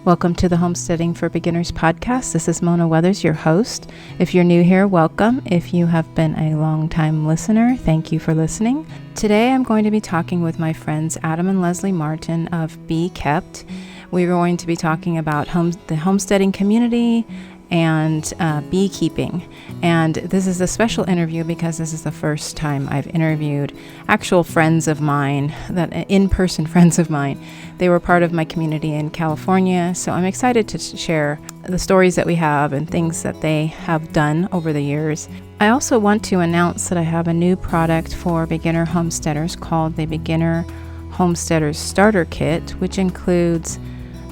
Welcome to the Homesteading for Beginners podcast. This is Mona Weathers, your host. If you're new here, welcome. If you have been a long-time listener, thank you for listening. Today I'm going to be talking with my friends Adam and Leslie Martin of Beekept. We're going to be talking about the homesteading community and beekeeping. And this is a special interview because this is the first time I've interviewed actual friends of mine, in-person friends of mine. They were part of my community in California, so I'm excited to share the stories that we have and things that they have done over the years. I also want to announce that I have a new product for beginner homesteaders called the Beginner Homesteaders Starter Kit, which includes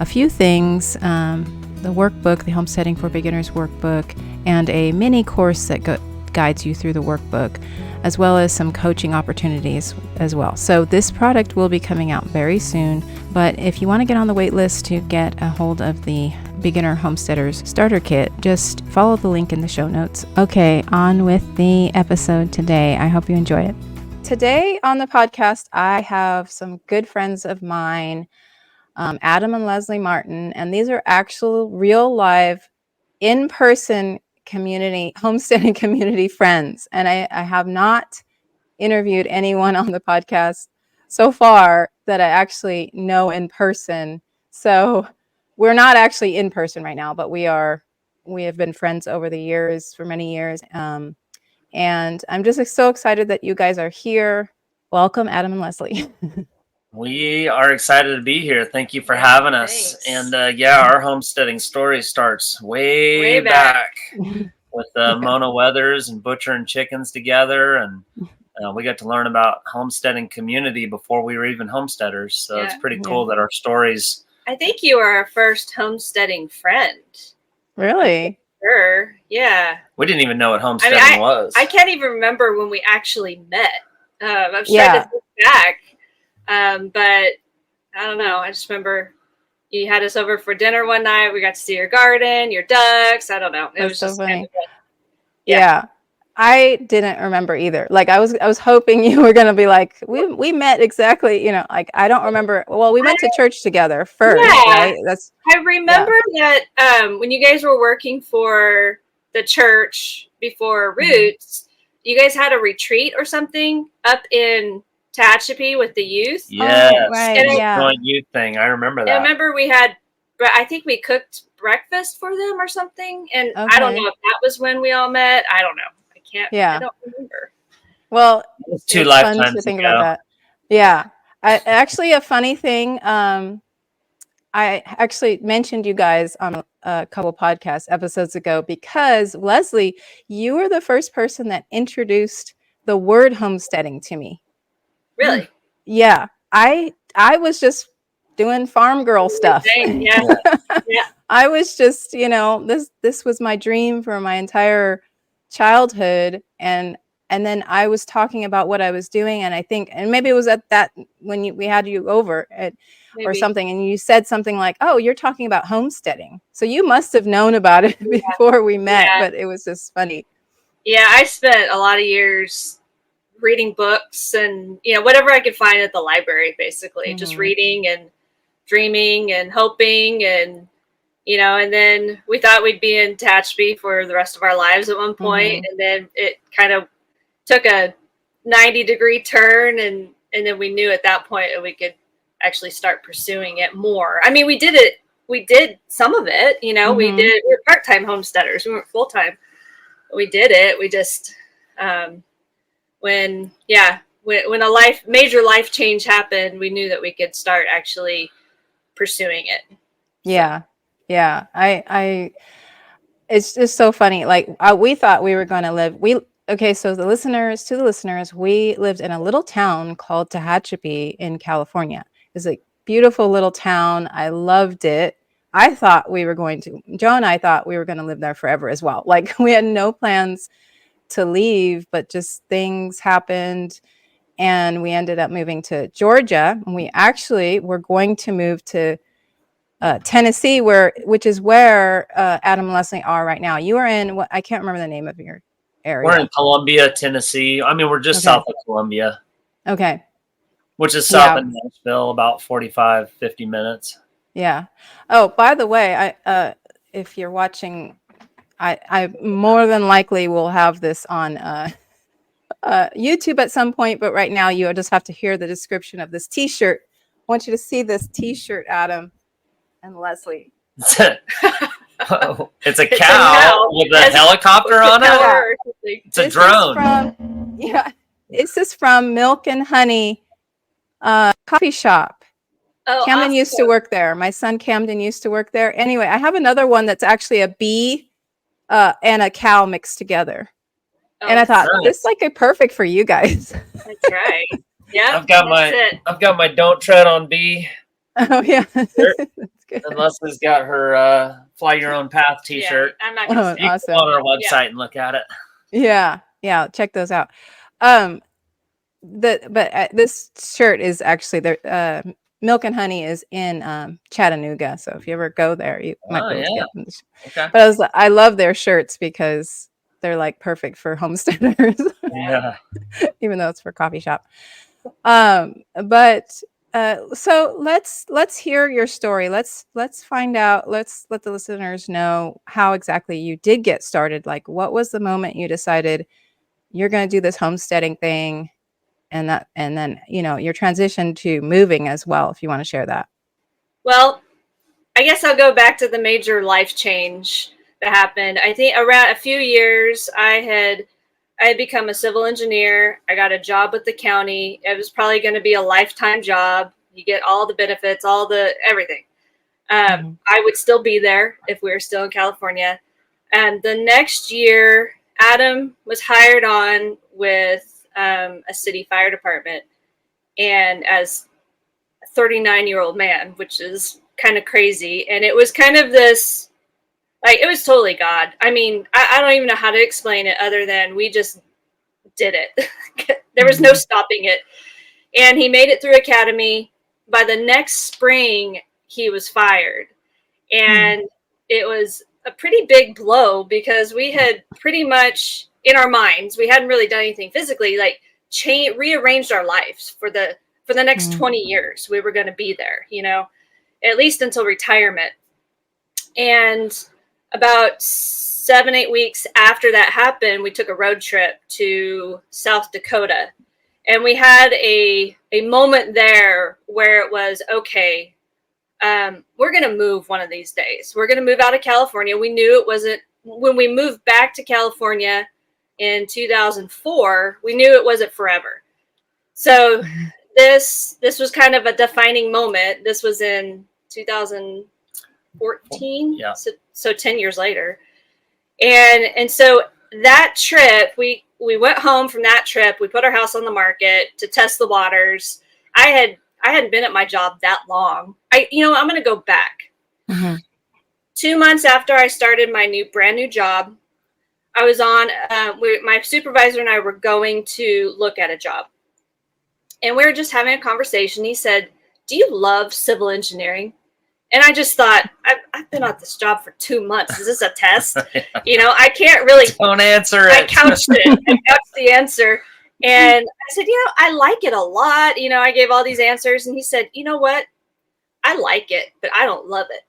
a few things, the workbook, the Homesteading for Beginners workbook, and a mini course that guides you through the workbook, as well as some coaching opportunities as well. So this product will be coming out very soon, but if you want to get on the wait list to get a hold of the Beginner Homesteaders Starter Kit, just follow the link in the show notes. Okay, on with the episode today. I hope you enjoy it. Today on the podcast, I have some good friends of mine, Adam and Leslie Martin, and these are actual real live in-person community homesteading community friends. And I have not interviewed anyone on the podcast so far that I actually know in person. So we're not actually in person right now, but we have been friends over the years for many years. And I'm just so excited that you guys are here. Welcome, Adam and Leslie. We are excited to be here. Thank you for having us. Thanks. And our homesteading story starts way back with Mona Weathers and butchering chickens together. And we got to learn about homesteading community before we were even homesteaders. So it's pretty cool that our stories. I think you were our first homesteading friend. Really? Sure. Yeah. We didn't even know what homesteading was. I can't even remember when we actually met. I'm trying to think back. But I don't know. I just remember you had us over for dinner one night. We got to see your garden, your ducks. I don't know. It was so just funny. kind of Yeah. I didn't remember either. Like I was hoping you were going to be like, we met exactly, like I don't remember. Well, we went to church together first, right? I remember that when you guys were working for the church before Roots, you guys had a retreat or something up in Tehachapi with the youth. Yes. Oh, right. Youth thing. I remember that. I remember I think we cooked breakfast for them or something. And I don't know if that was when we all met. I don't know. I don't remember. Well, it's 2 lifetimes to think about that. Yeah. Actually, a funny thing, I actually mentioned you guys on a couple podcast episodes ago because Leslie, you were the first person that introduced the word homesteading to me. Really? Yeah. I was just doing farm girl stuff. Yeah. I was just, this was my dream for my entire childhood. And then I was talking about what I was doing. And I think, and maybe it was at that when we had you over or something. And you said something like, oh, you're talking about homesteading. So you must have known about it before we met, but it was just funny. Yeah. I spent a lot of years reading books and, whatever I could find at the library, basically just reading and dreaming and hoping and, and then we thought we'd be in Tehachapi for the rest of our lives at one point. And then it kind of took a 90-degree turn. And then we knew at that point that we could actually start pursuing it more. I mean, we did some of it, we were part-time homesteaders. We weren't full-time, but we did it. We just, when a major life change happened, we knew that we could start actually pursuing it. Yeah. Yeah. It's just so funny. Like we thought we were going to live. So the listeners, we lived in a little town called Tehachapi in California. It's a beautiful little town. I loved it. Joe and I thought we were going to live there forever as well. Like we had no plans to leave, but just things happened and we ended up moving to Georgia. And we actually were going to move to Tennessee, which is where Adam and Leslie are right now. You are in I can't remember the name of your area. We're in Columbia, Tennessee. I mean, we're just south of Columbia. Okay. Which is south of Nashville, about 45, 50 minutes. Yeah. Oh, by the way, if you're watching, I more than likely will have this on YouTube at some point, but right now you just have to hear the description of this T-shirt. I want you to see this T-shirt, Adam and Leslie. It's a cow with a helicopter on it. It's a drone. This is from Milk and Honey coffee shop. Oh, Camden awesome. used to work there. My son Camden used to work there. Anyway, I have another one that's actually a bee and a cow mixed together. And I thought this is like a perfect for you guys. That's right. Yeah. I've got my Don't Tread on Bee. Oh yeah. That's good. And Leslie's got her Fly Your Own Path T-shirt. Yeah, I'm not gonna you can go on our website and look at it. Yeah, check those out. This shirt is actually there. Milk and Honey is in Chattanooga, so if you ever go there, you might be able to get them. Okay. But I love their shirts because they're like perfect for homesteaders. Yeah. Even though it's for coffee shop. So let's hear your story. Let's find out. Let's let the listeners know how exactly you did get started. Like, what was the moment you decided you're going to do this homesteading thing, and then your transition to moving as well, if you want to share that. Well, I guess I'll go back to the major life change that happened. I think around a few years, I had become a civil engineer. I got a job with the county. It was probably going to be a lifetime job. You get all the benefits, everything. I would still be there if we were still in California. And the next year, Adam was hired on with a city fire department, and as a 39-year-old man, which is kind of crazy. And it was kind of this, like, it was totally God. I mean, I don't even know how to explain it other than we just did it. There was no stopping it. And he made it through academy. By the next spring, he was fired. And it was a pretty big blow because we had pretty much, in our minds, we hadn't really done anything physically, like rearranged our lives for the next 20 years. We were going to be there, at least until retirement. And about 7-8 weeks after that happened, we took a road trip to South Dakota. And we had a moment there where it was, okay, we're going to move one of these days. We're going to move out of California. We knew it wasn't, when we moved back to California in 2004, we knew it wasn't forever. So this was kind of a defining moment. This was in 2014. Yeah. So 10 years later. And so that trip, we went home from that trip. We put our house on the market to test the waters. I hadn't been at my job that long. I'm going to go back. 2 months after I started my brand new job, I was on, my supervisor and I were going to look at a job. And we were just having a conversation. He said, "Do you love civil engineering?" And I just thought, I've been at this job for 2 months. Is this a test? Yeah. I can't really. Don't answer it. I couched it. I couched the answer. And I said, I like it a lot. I gave all these answers. And he said, "You know what? I like it, but I don't love it."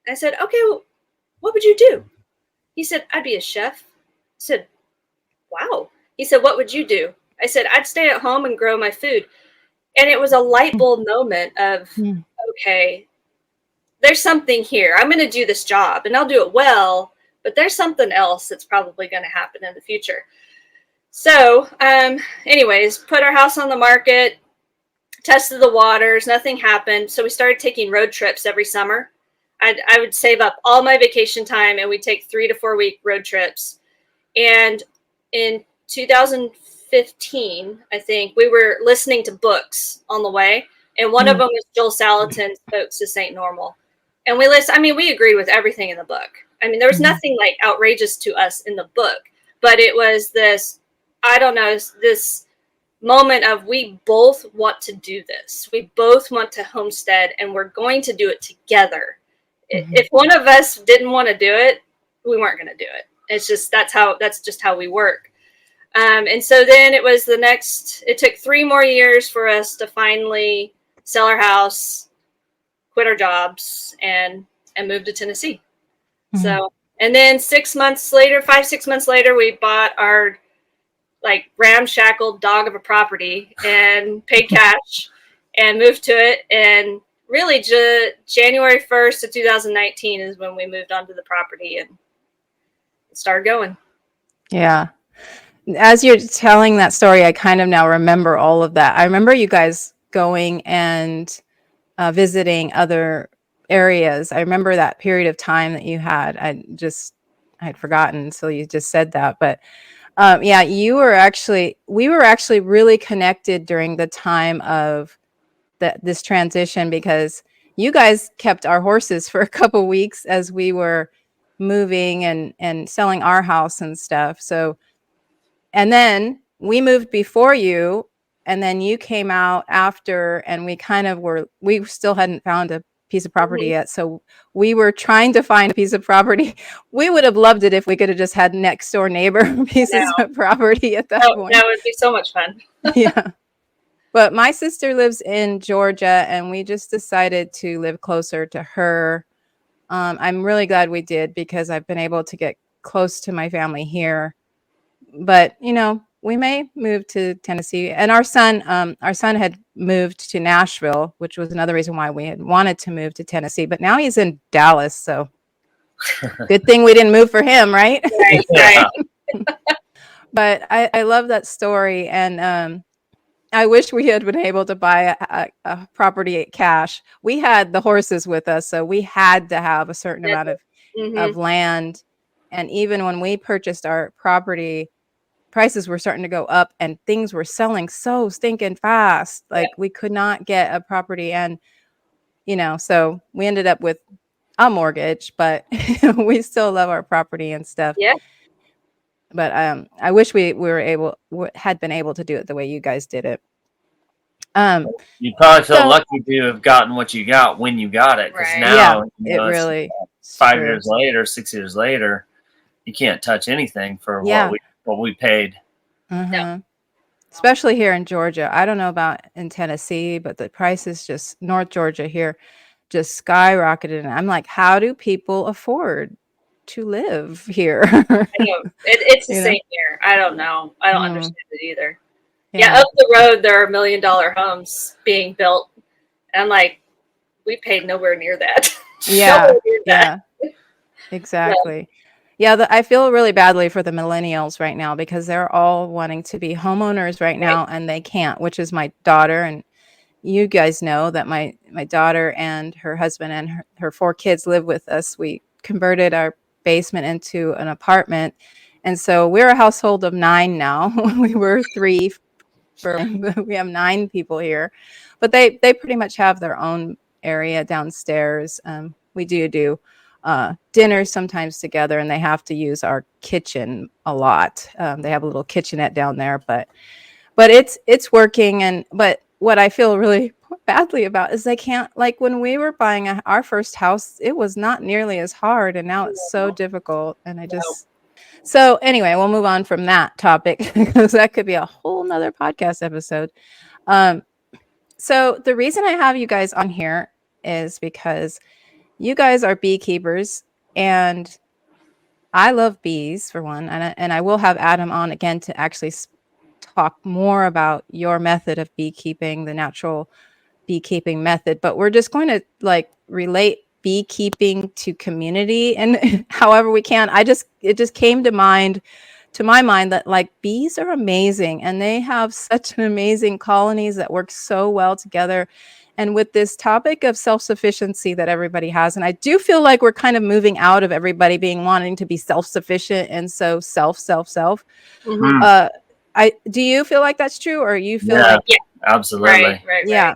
I said, "Okay, well, what would you do?" He said, "I'd be a chef." I said, "Wow." He said, "What would you do?" I said, "I'd stay at home and grow my food." And it was a light bulb moment of, okay, there's something here. I'm going to do this job and I'll do it well, but there's something else that's probably going to happen in the future. So anyways, put our house on the market, tested the waters, nothing happened. So we started taking road trips every summer. I would save up all my vacation time and we'd take 3 to 4 week road trips. And in 2015, I think, we were listening to books on the way. And one of them was Joel Salatin's Folks This Ain't Normal. And we listened. We agreed with everything in the book. There was nothing like outrageous to us in the book, but it was this, this moment of, we both want to do this. We both want to homestead and we're going to do it together. If one of us didn't want to do it, we weren't going to do it. It's just, that's just how we work. And so then it took 3 more years for us to finally sell our house, quit our jobs and moved to Tennessee. Mm-hmm. So, and then 6 months later, 5-6 months later, we bought our like ramshackle dog of a property and paid cash and moved to it. And really January 1st of 2019 is when we moved onto the property and started going. Yeah. As you're telling that story, I kind of now remember all of that. I remember you guys going and visiting other areas. I remember that period of time that you had. I'd forgotten, so you just said that. But yeah, we were actually really connected during the time of this transition, because you guys kept our horses for a couple weeks as we were moving and selling our house and stuff. So, and then we moved before you, and then you came out after, and we still hadn't found a piece of property Mm-hmm. yet. So we were trying to find a piece of property. We would have loved it if we could have just had next door neighbor pieces of property at that point. That would be so much fun. Yeah. But my sister lives in Georgia, and we just decided to live closer to her. I'm really glad we did, because I've been able to get close to my family here. But, we may move to Tennessee. And our son had moved to Nashville, which was another reason why we had wanted to move to Tennessee. But now he's in Dallas, so good thing we didn't move for him, right? Right. But I love that story. And I wish we had been able to buy a property at cash. We had the horses with us, so we had to have a certain amount of land. And even when we purchased our property, prices were starting to go up, and things were selling so stinking fast. Like we could not get a property, and so we ended up with a mortgage, but we still love our property and stuff. Yeah. But I wish we had been able to do it the way you guys did it. You probably feel lucky to have gotten what you got when you got it, because now it really 5 years later, 6 years later, you can't touch anything for what we paid. Mm-hmm. No. Especially here in Georgia. I don't know about in Tennessee, but the prices just North Georgia here just skyrocketed. And I'm like, how do people afford to live here? I know. It's the same here. I don't know. I don't understand it either. Yeah, up the road there are $1 million homes being built, and I'm like, we paid nowhere near that. Yeah, exactly. Yeah, I feel really badly for the millennials right now, because they're all wanting to be homeowners right now, and they can't. Which is my daughter, and you guys know that my daughter and her husband and her 4 kids live with us. We converted our basement into an apartment, and so we're a household of 9 now. We were 3. We have 9 people here, but they pretty much have their own area downstairs. We do dinners sometimes together, and they have to use our kitchen a lot. They have a little kitchenette down there, but it's working. But what I feel really badly about is they can't, like when we were buying our first house, it was not nearly as hard, and now it's so difficult. And so anyway, we'll move on from that topic, because that could be a whole nother podcast episode. So the reason I have you guys on here is because you guys are beekeepers, and I love bees for one. And I will have Adam on again to actually talk more about your method of beekeeping, the natural beekeeping method. But we're just going to relate beekeeping to community and however we can. It just came to my mind that bees are amazing, and they have such an amazing colonies that work so well together. And with this topic of self-sufficiency that everybody has, and I do feel like we're kind of moving out of everybody wanting to be self-sufficient, and so self. Do you feel like that's true, or you feel like absolutely right. Yeah,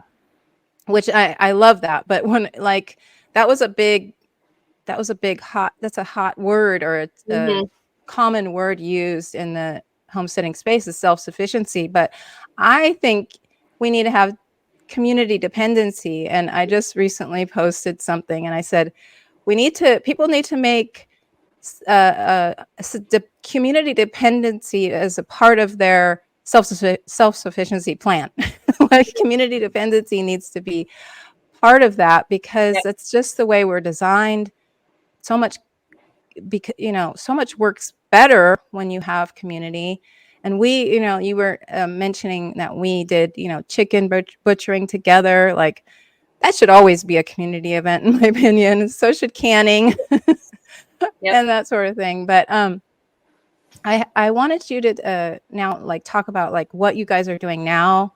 which I love that. But when that's a hot word, or a common word used in the homesteading space is self-sufficiency. But I think we need to have community dependency. And I just recently posted something, and I said people need to make community dependency as a part of their self-sufficiency plan. Community dependency needs to be part of that because Yep. it's just the way we're designed. So much, because so much works better when you have community. And we, you were mentioning that we did, chicken butchering together. Like that should always be a community event, in my opinion. So should canning Yep. and that sort of thing. But I wanted you to now like talk about like what you guys are doing now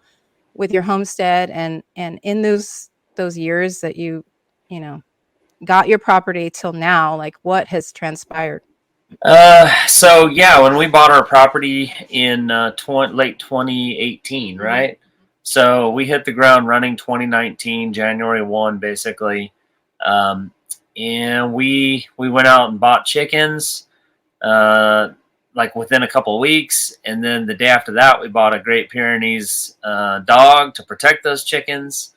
with your homestead, and in those years that you got your property till now, like what has transpired. So yeah, when we bought our property in late 2018, right? So we hit the ground running 2019, January 1, basically. And we went out and bought chickens, like within a couple of weeks. And then the day after that, we bought a Great Pyrenees dog to protect those chickens.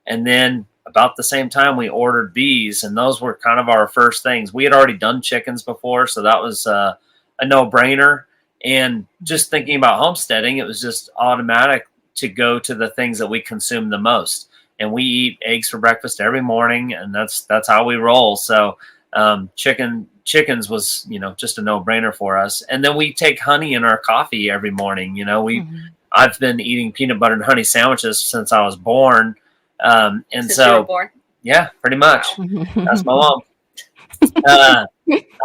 And then about the same time, we ordered bees, and those were kind of our first things. We had already done chickens before, so that was a no-brainer. And just thinking about homesteading, it was just automatic to go to the things that we consume the most. And we eat eggs for breakfast every morning, and that's how we roll. So chickens was just a no-brainer for us. And then we take honey in our coffee every morning. I've been eating peanut butter and honey sandwiches since I was born. And Since so you were born. Yeah, pretty much. Wow. That's my mom.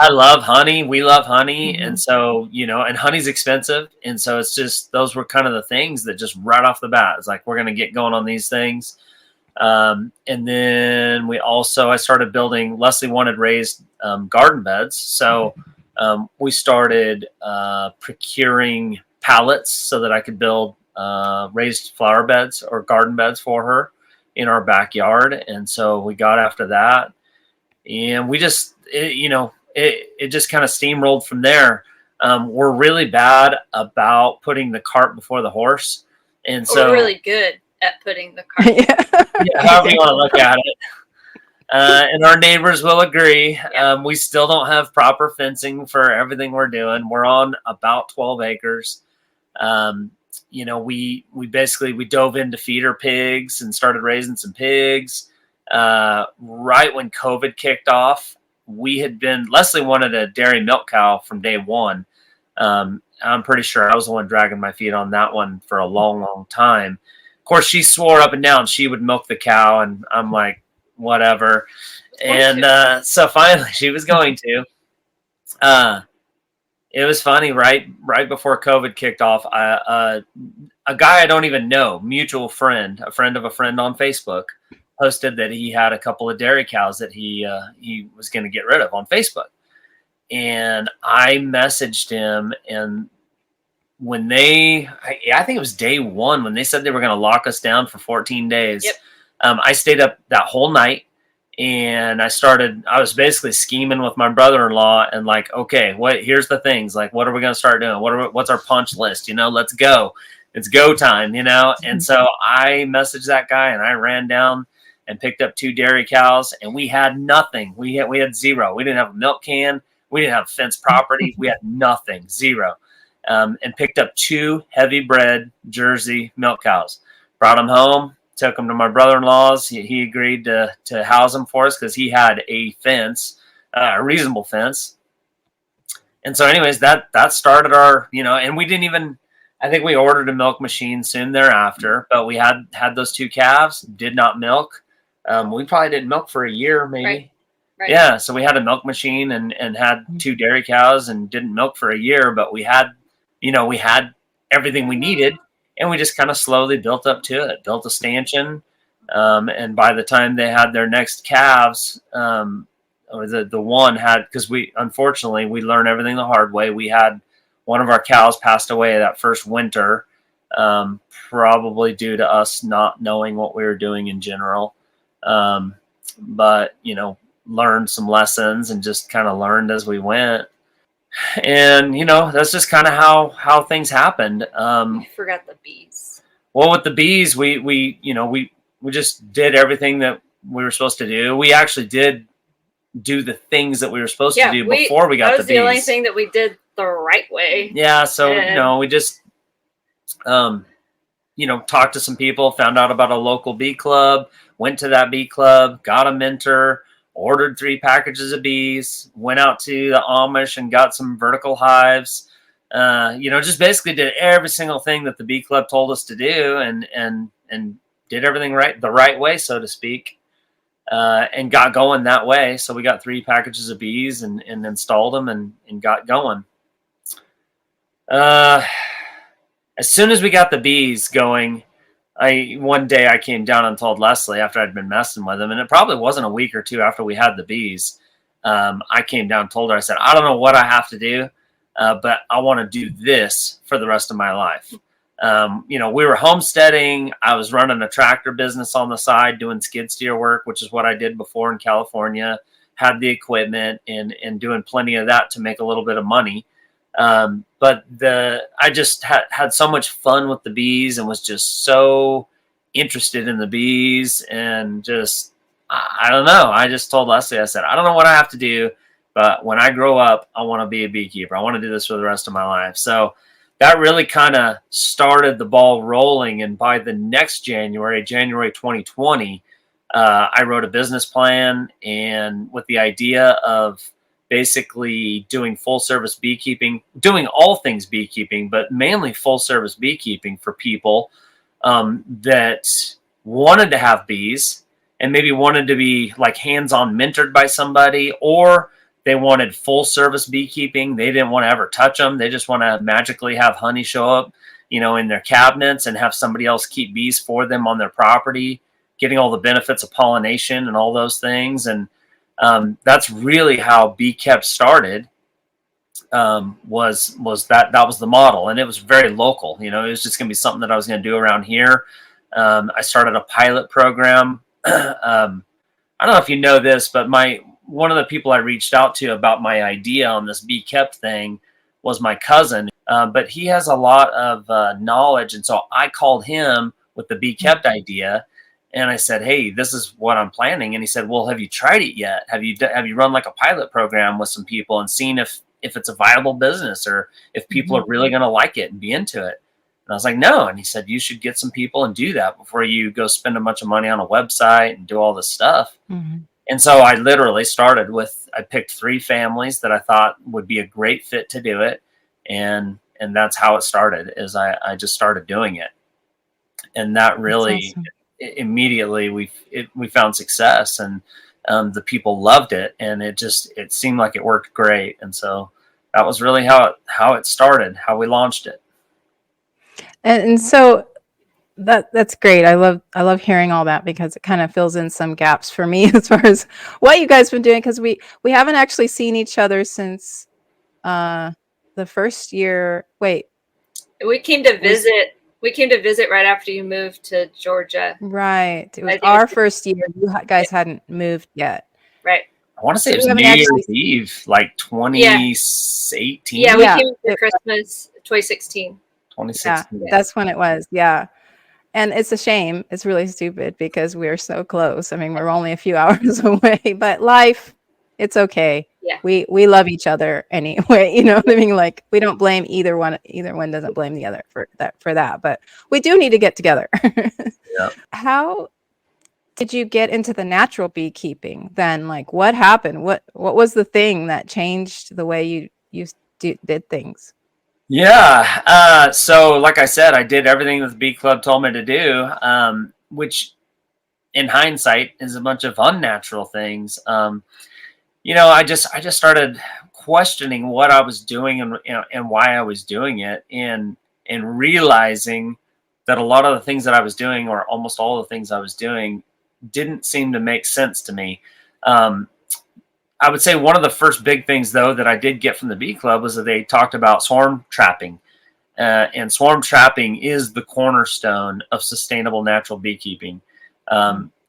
I love honey. We love honey. And so, and honey's expensive. And so it's just, those were kind of the things that just right off the bat, it's like, we're going to get going on these things. And then I started building, Leslie wanted raised garden beds. So we started procuring pallets so that I could build raised flower beds or garden beds for her in our backyard. And so we got after that, and we just, it just kind of steamrolled from there. We're really bad about putting the cart before the horse. And so we're really good at putting the cart. However you want to look at it. And our neighbors will agree. We still don't have proper fencing for everything we're doing. We're on about 12 acres. We dove into feeder pigs and started raising some pigs. Right when COVID kicked off, Leslie wanted a dairy milk cow from day one. I'm pretty sure I was the one dragging my feet on that one for a long, long time. Of course, she swore up and down she would milk the cow, and I'm like, whatever. And so finally she was going to. It was funny, right before COVID kicked off, a guy I don't even know, mutual friend, a friend of a friend on Facebook, posted that he had a couple of dairy cows that he was going to get rid of on Facebook. And I messaged him, and when I think it was day one, when they said they were going to lock us down for 14 days, I stayed up that whole night. And I was basically scheming with my brother-in-law and like, okay, here's the things, like, what are we going to start doing? What's our punch list? Let's go. It's go time, And so I messaged that guy, and I ran down and picked up 2 dairy cows, and we had nothing. We had zero. We didn't have a milk can. We didn't have fenced property. We had nothing, zero. And picked up 2 heavy bred Jersey milk cows, brought them home. Took them to my brother-in-law's. He agreed to house them for us because he had a fence, a reasonable fence. And so anyways, that started our, and we didn't even, I think we ordered a milk machine soon thereafter, but we had those 2 calves, did not milk. We probably didn't milk for a year, maybe. Right. Yeah. So we had a milk machine and had 2 dairy cows and didn't milk for a year, but we had everything we needed. And we just kind of slowly built up to it, built a stanchion. And by the time they had their next calves, or the one had, because unfortunately, we learned everything the hard way. We had one of our cows passed away that first winter, probably due to us not knowing what we were doing in general. But, learned some lessons and just kind of learned as we went. And that's just kind of how things happened. I forgot the bees. Well, with the bees, we just did everything that we were supposed to do. We actually did do the things that we were supposed to do before we got the bees. That was the only thing that we did the right way. Yeah, so we just talked to some people, found out about a local bee club, went to that bee club, got a mentor, ordered 3 packages of bees, went out to the Amish and got some vertical hives. Just basically did every single thing that the bee club told us to do, and did everything the right way, so to speak, and got going that way. So we got 3 packages of bees and installed them and got going. As soon as we got the bees going, one day I came down and told Leslie, after I'd been messing with them, and it probably wasn't a week or two after we had the bees. I came down and told her, I said, I don't know what I have to do, but I want to do this for the rest of my life. We were homesteading. I was running a tractor business on the side, doing skid steer work, which is what I did before in California, had the equipment and doing plenty of that to make a little bit of money. But I just had so much fun with the bees and was just so interested in the bees, and just, I don't know. I just told Leslie, I said, I don't know what I have to do, but when I grow up, I want to be a beekeeper. I want to do this for the rest of my life. So that really kind of started the ball rolling. And by the next January 2020, I wrote a business plan, and with the idea of basically doing full service beekeeping, doing all things beekeeping, but mainly full service beekeeping for people that wanted to have bees and maybe wanted to be like hands-on mentored by somebody, or they wanted full service beekeeping. They didn't want to ever touch them. They just want to magically have honey show up, in their cabinets, and have somebody else keep bees for them on their property, getting all the benefits of pollination and all those things. And that's really how Beekept started. Was that was the model, and it was very local. It was just going to be something that I was going to do around here. I started a pilot program. I don't know if you know this, but one of the people I reached out to about my idea on this Beekept thing was my cousin, but he has a lot of knowledge, and so I called him with the Beekept idea. And I said, hey, this is what I'm planning. And he said, well, have you tried it yet? Have you run like a pilot program with some people and seen if it's a viable business, or if people are really going to like it and be into it? And I was like, no. And he said, you should get some people and do that before you go spend a bunch of money on a website and do all this stuff. Mm-hmm. And so I literally started I picked 3 families that I thought would be a great fit to do it. And that's how it started, is I just started doing it. And that really... That's awesome. Immediately we found success, and the people loved it, and it seemed like it worked great. And so that was really how it started, how we launched it. And so that's great. I love hearing all that, because it kind of fills in some gaps for me as far as what you guys been doing, because we haven't actually seen each other since the first year. Wait, we came to visit. We came to visit right after you moved to Georgia. Right. It was our first year. You guys hadn't moved yet. Right. I want to say it was New Year's Eve, like 2018. Yeah, we came for Christmas 2016. 2016. Yeah, that's when it was. Yeah. And it's a shame. It's really stupid, because we're so close. I mean, we're only a few hours away, but life, it's okay. Yeah. We love each other anyway. I mean, like, we don't blame either one. Either one doesn't blame the other for that. But we do need to get together. Yeah. How did you get into the natural beekeeping then? Like, what happened? What was the thing that changed the way you did things? Yeah. So like I said, I did everything that the Bee Club told me to do, which in hindsight is a bunch of unnatural things. I just started questioning what I was doing and why I was doing it, and realizing that a lot of the things that I was doing, or almost all of the things I was doing, didn't seem to make sense to me. I would say one of the first big things, though, that I did get from the Bee Club was that they talked about swarm trapping. And swarm trapping is the cornerstone of sustainable natural beekeeping.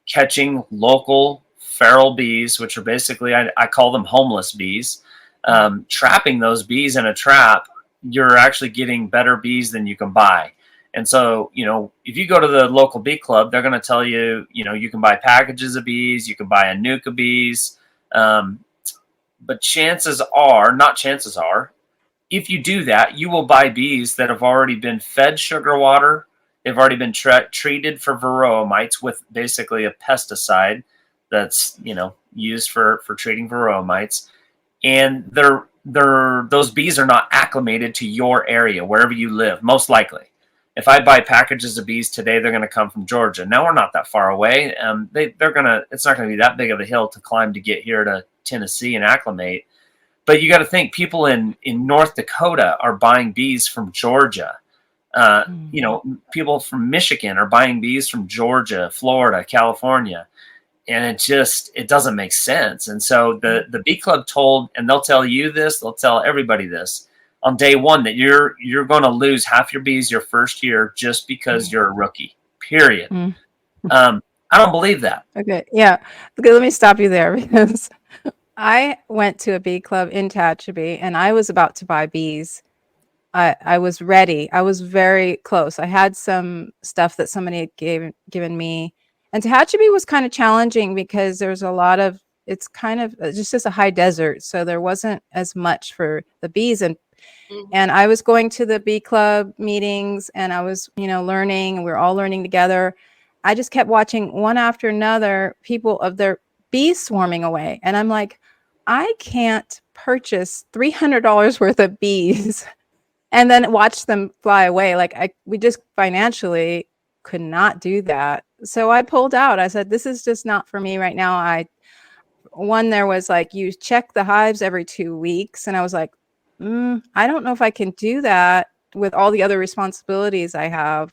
Catching local feral bees, which are basically, I call them homeless bees. Trapping those bees in a trap, you're actually getting better bees than you can buy. And so, if you go to the local bee club, they're going to tell you, you can buy packages of bees, you can buy a nuke of bees. But chances are, if you do that, you will buy bees that have already been fed sugar water They've already been treated for varroa mites with basically a pesticide that's, used for treating varroa mites. And those bees are not acclimated to your area, wherever you live, most likely. If I buy packages of bees today, they're going to come from Georgia. Now, we're not that far away. It's not going to be that big of a hill to climb to get here to Tennessee and acclimate. But you got to think, people in North Dakota are buying bees from Georgia. People from Michigan are buying bees from Georgia, Florida, California. And it doesn't make sense. And so the Bee Club and they'll tell you this, they'll tell everybody this on day one, that you're going to lose half your bees your first year just because you're a rookie, period. I don't believe that. Okay. Yeah. Okay, let me stop you there, because I went to a bee club in Tehachapi and I was about to buy bees. I was ready. I was very close. I had some stuff that somebody had given me. And Tehachapi was kind of challenging because there's it's kind of just a high desert. So there wasn't as much for the bees. And I was going to the bee club meetings and I was, learning, and we were all learning together. I just kept watching one after another people of their bees swarming away. And I'm like, I can't purchase $300 worth of bees and then watch them fly away. We just financially could not do that. So I pulled out. I said, this is just not for me right now. There was you check the hives every 2 weeks. And I was like, I don't know if I can do that with all the other responsibilities I have.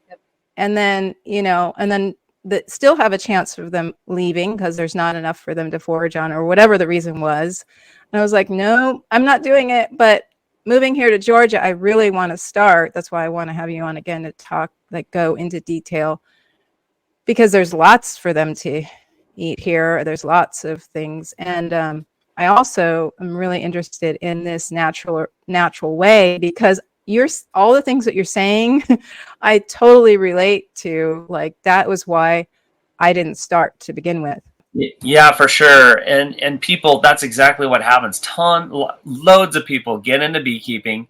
Yep. And then, that still have a chance of them leaving because there's not enough for them to forage on, or whatever the reason was. And I was like, no, I'm not doing it. But moving here to Georgia, I really want to start. That's why I want to have you on again to talk, go into detail, because there's lots for them to eat here. There's lots of things. And I also am really interested in this natural way, because all the things that you're saying, I totally relate to. That was why I didn't start to begin with. Yeah, for sure. And people, that's exactly what happens. Loads of people get into beekeeping.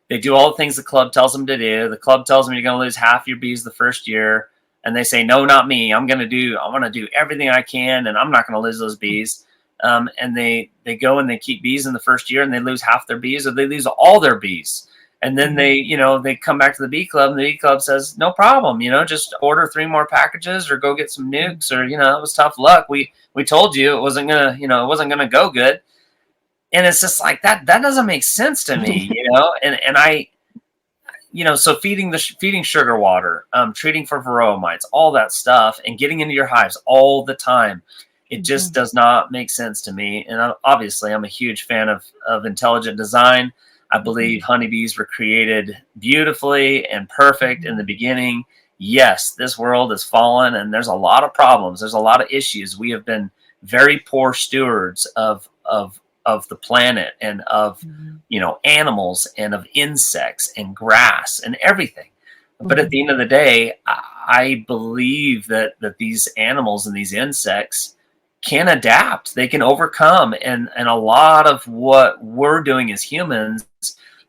They do all the things the club tells them to do. The club tells them you're going to lose half your bees the first year. And they say, no, not me. I want to do everything I can, and I'm not going to lose those bees. And they go and they keep bees in the first year, and they lose half their bees, or they lose all their bees. And then they come back to the bee club, and the bee club says, no problem, just order 3 more packages or go get some nukes, or, it was tough luck. We told you it wasn't gonna go good. And it's just like that doesn't make sense to me, and I, so feeding sugar water, treating for varroa mites, all that stuff, and getting into your hives all the time. It just does not make sense to me. And obviously I'm a huge fan of intelligent design. I believe honeybees were created beautifully and perfect in the beginning. Yes, this world has fallen and there's a lot of problems. There's a lot of issues. We have been very poor stewards of the planet and of, animals and of insects and grass and everything. But at the end of the day, I believe that these animals and these insects can adapt. They can overcome. And a lot of what we're doing as humans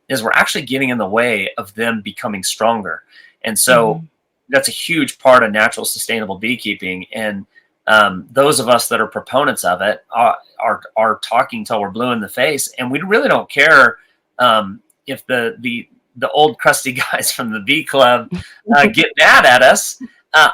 is we're actually getting in the way of them becoming stronger. And so that's a huge part of natural sustainable beekeeping. And those of us that are proponents of it are talking till we're blue in the face. And we really don't care if the old crusty guys from the bee club get mad at us.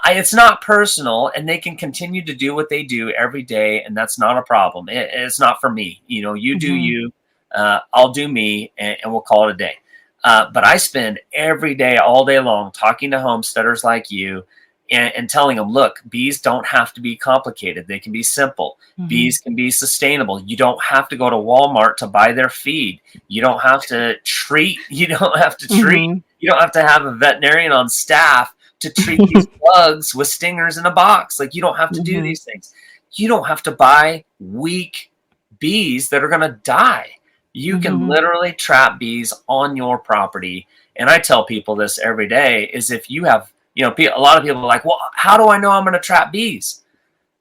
It's not personal, and they can continue to do what they do every day, and that's not a problem. It's not for me. You do you, I'll do me, and we'll call it a day. But I spend every day, all day long, talking to homesteaders like you and telling them, look, bees don't have to be complicated. They can be simple. Bees can be sustainable. You don't have to go to Walmart to buy their feed. You don't have to treat. You don't have to have a veterinarian on staff to treat these bugs with stingers in a box. You don't have to do these things. You don't have to buy weak bees that are going to die. You can literally trap bees on your property. And I tell people this every day is if you have, a lot of people are like, well, how do I know I'm going to trap bees?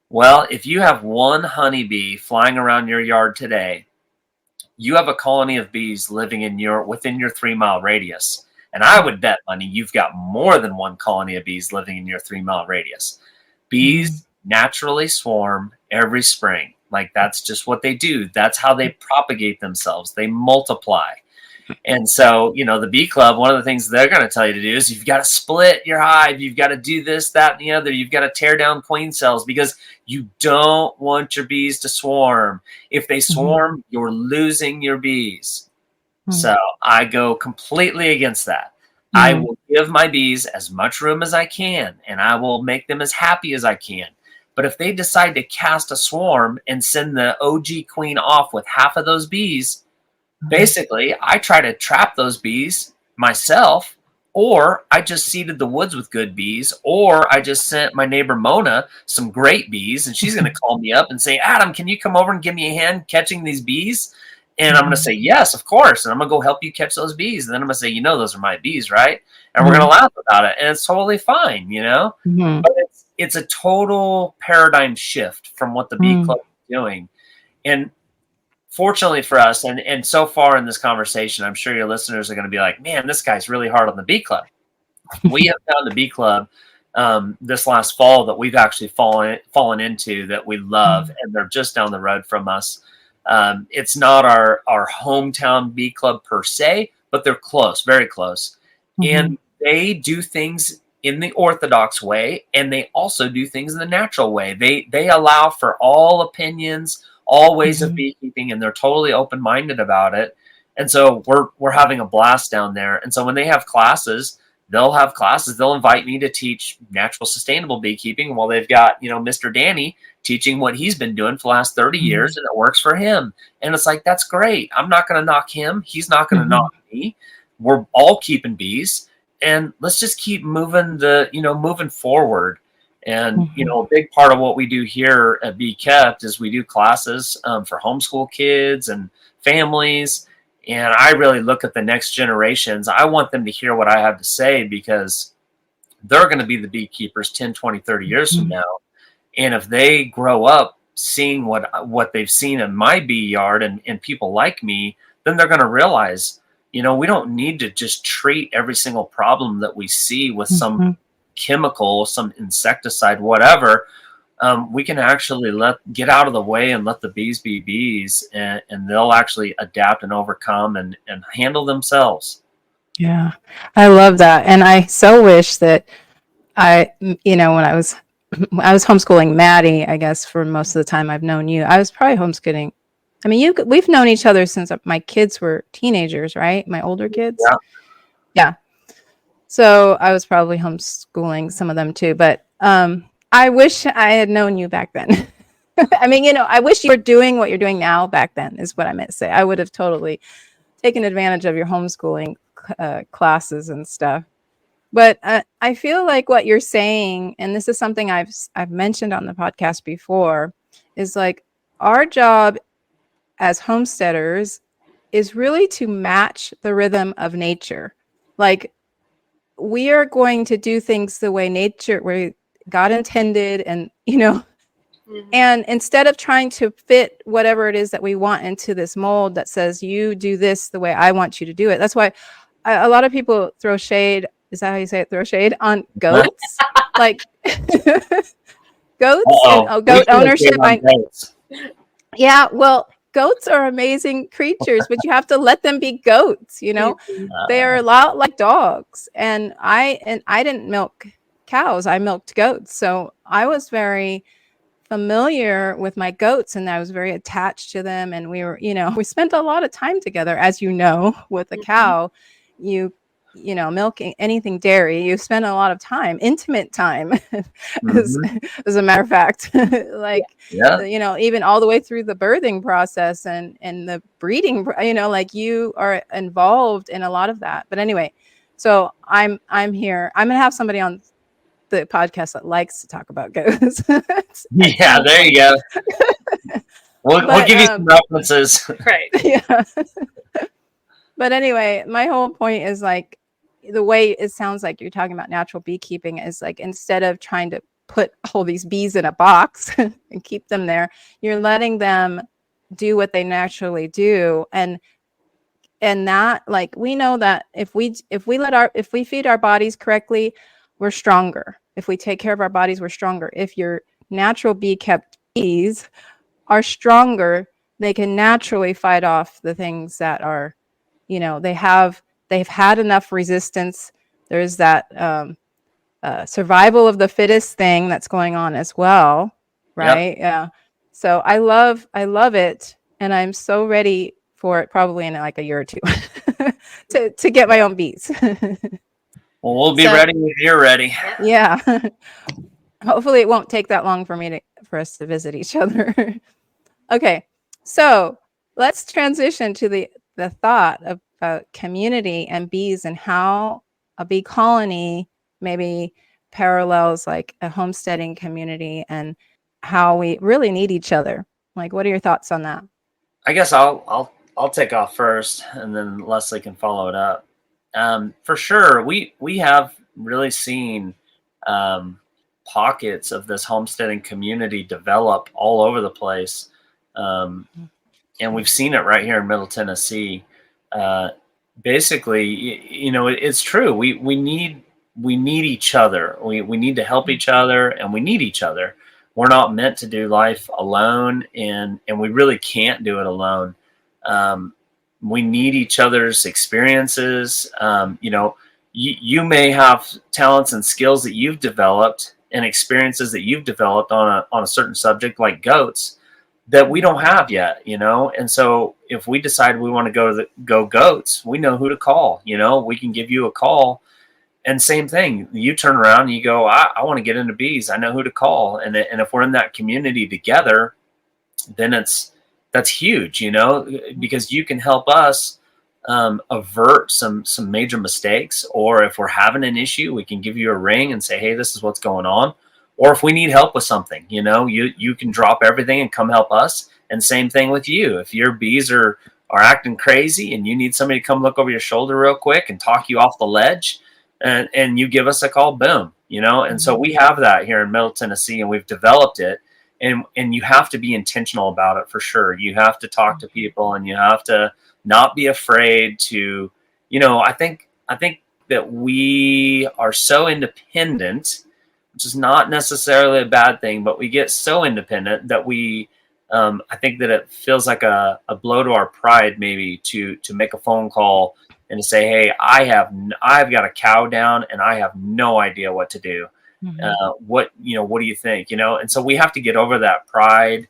Well, if you have one honeybee flying around your yard today, you have a colony of bees living within your 3-mile radius. And I would bet money you've got more than one colony of bees living in your 3-mile radius. Bees naturally swarm every spring. Like, that's just what they do. That's how they propagate themselves. They multiply. And so, the bee club, one of the things they're going to tell you to do is you've got to split your hive. You've got to do this, that, and the other. You've got to tear down queen cells because you don't want your bees to swarm. If they swarm, you're losing your bees. So I go completely against that. I will give my bees as much room as I can, and I will make them as happy as I can. But if they decide to cast a swarm and send the OG queen off with half of those bees, basically, I try to trap those bees myself, or I just seeded the woods with good bees, or I just sent my neighbor Mona some great bees, and she's going to call me up and say, Adam, can you come over and give me a hand catching these bees? And I'm going to say, yes, of course. And I'm going to go help you catch those bees. And then I'm going to say, those are my bees, right? And we're going to laugh about it. And it's totally fine, But it's a total paradigm shift from what the bee club is doing. And fortunately for us, and so far in this conversation, I'm sure your listeners are going to be like, man, this guy's really hard on the bee club. We have found a bee club this last fall that we've actually fallen into that we love, and they're just down the road from us. It's not our hometown bee club per se, but they're close, very close. And they do things in the orthodox way, and they also do things in the natural way. They allow for all opinions, all ways of beekeeping, and they're totally open-minded about it. And so we're having a blast down there. And so when they have classes, they'll invite me to teach natural sustainable beekeeping while they've got, Mr. Danny teaching what he's been doing for the last 30 years, and it works for him. And it's like, that's great. I'm not going to knock him. He's not going to knock me. We're all keeping bees, and let's just keep moving moving forward. And, a big part of what we do here at Beekept is we do classes for homeschool kids and families. And I really look at the next generations. I want them to hear what I have to say because they're going to be the beekeepers 10, 20, 30 years from now. And if they grow up seeing what they've seen in my bee yard and people like me, then they're going to realize, we don't need to just treat every single problem that we see with some chemical, some insecticide, whatever. We can actually get out of the way and let the bees be bees, and they'll actually adapt and overcome and handle themselves. Yeah, I love that. And I so wish that when I was homeschooling Maddie, I guess for most of the time I've known you, I was probably homeschooling. I mean, we've known each other since my kids were teenagers, right? My older kids. Yeah. So I was probably homeschooling some of them too, but I wish I had known you back then. I mean, I wish you were doing what you're doing now back then is what I meant to say. I would have totally taken advantage of your homeschooling classes and stuff. But I feel like what you're saying, and this is something I've mentioned on the podcast before, is like our job as homesteaders is really to match the rhythm of nature. Like, we are going to do things the way where God intended, and and instead of trying to fit whatever it is that we want into this mold that says you do this the way I want you to do it. That's why a lot of people throw shade. Is that how you say it? Throw shade on goats, like goats and goat ownership. Yeah, well, goats are amazing creatures, but you have to let them be goats. They are a lot like dogs. And I didn't milk cows. I milked goats. So I was very familiar with my goats, and I was very attached to them. And we were, we spent a lot of time together, as with a cow. Milking anything dairy, you spend a lot of time, intimate time, as a matter of fact, even all the way through the birthing process and the breeding, like you are involved in a lot of that. But anyway, so I'm here. I'm going to have somebody on the podcast that likes to talk about goats. Yeah, there you go. We'll give you some references. Right. Yeah. But anyway, my whole point is like, the way it sounds like you're talking about natural beekeeping is like, instead of trying to put all these bees in a box and keep them there, you're letting them do what they naturally do. And And that, like, we know that if we feed our bodies correctly, we're stronger. If we take care of our bodies, we're stronger. If your natural bee kept bees are stronger, they can naturally fight off the things that are, they've had enough resistance. There's that survival of the fittest thing that's going on as well, right? Yep. Yeah. So I love it, and I'm so ready for it, probably in like a year or two, to get my own bees. Well, we'll be ready if you're ready. Yeah. Hopefully it won't take that long for us to visit each other. Okay. So let's transition to the thought about community and bees, and how a bee colony maybe parallels like a homesteading community, and how we really need each other. Like, what are your thoughts on that? I guess I'll take off first, and then Leslie can follow it up. For sure, we have really seen pockets of this homesteading community develop all over the place, and we've seen it right here in Middle Tennessee. Basically, it's true. We need each other. We need to help each other, and we need each other. We're not meant to do life alone, and we really can't do it alone. We need each other's experiences. You may have talents and skills that you've developed and experiences that you've developed on a certain subject, like goats, that we don't have yet, And so if we decide we want to go goats, we know who to call. We can give you a call. And same thing, you turn around and you go, I want to get into bees. I know who to call. And if we're in that community together, then that's huge, because you can help us avert some major mistakes. Or if we're having an issue, we can give you a ring and say, hey, this is what's going on. Or if we need help with something, you can drop everything and come help us. And same thing with you. If your bees are acting crazy and you need somebody to come look over your shoulder real quick and talk you off the ledge, and you give us a call, boom, And so we have that here in Middle Tennessee, and we've developed it. And you have to be intentional about it for sure. You have to talk to people, and you have to not be afraid to, I think that we are so independent, which is not necessarily a bad thing, but we get so independent that we, I think that it feels like a blow to our pride, maybe to make a phone call and to say, hey, I've got a cow down and I have no idea what to do. What do you think? And so we have to get over that pride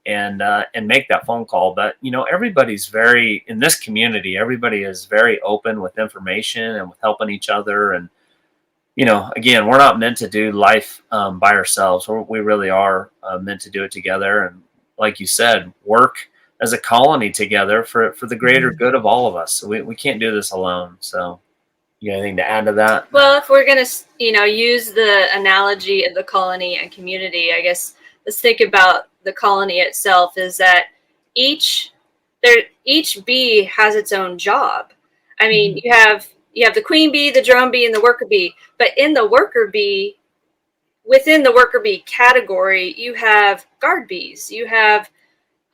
and make that phone call. But, everybody's in this community, everybody is very open with information and with helping each other. And, again, we're not meant to do life by ourselves. We really are meant to do it together. And like you said, work as a colony together for the greater good of all of us. So we can't do this alone. So you got anything to add to that? Well, if we're going to, use the analogy of the colony and community, I guess let's think about the colony itself is that each bee has its own job. I mean, you have the queen bee, the drone bee, and the worker bee. But in the worker bee, within the worker bee category, you have guard bees, you have